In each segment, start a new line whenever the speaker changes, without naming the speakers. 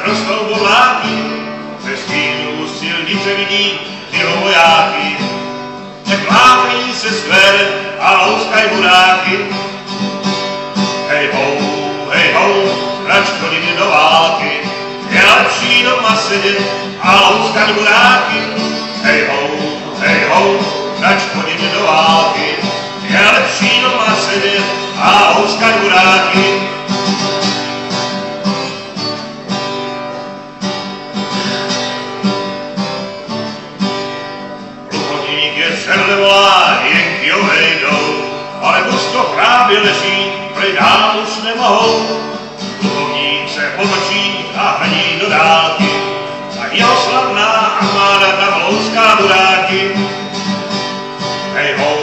rostou burláky, ze stínu silnice vidí tyho vojáky. Neklápí se skver a louskaj buráky. Hej ho, rač chodit do války, je lepší doma sedět a louskat buráky. Hej ho, rač chodit do války, je lepší doma sedět a louskat buráky. Plukovník je sedle volá, jenky ho vejdou, ale Rusko právě leží, prej dál už nemohou. Plukovník se potočí a hledí do dálky, a jeho slavná armáda tam louská buráky. Hej ho,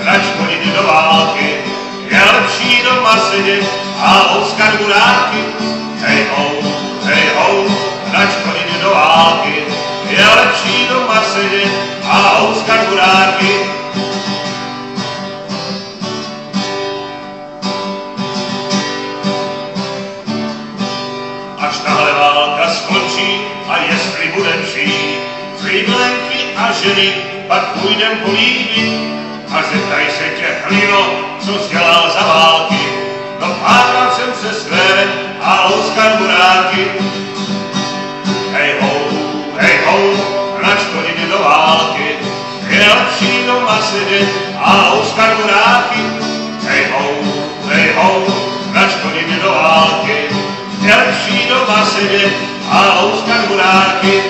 rač chodit do války, je lepší doma sedět a louskat buráky. Hej ho, rač chodit do války, je lepší doma sedět a louskat buráky. Až tahle válka skončí a jestli budem žít, zlíblenky a ženy pak půjdem políbit a zeptaj se tě, hlino, co jsi dělal za války. No pátral jsem se skvérem a louskal buráky. Hej ho, rač chodit do války, je lepší doma sedět a louskat buráky. Hej ho, rač chodit do války, je lepší doma sedět a louskat buráky.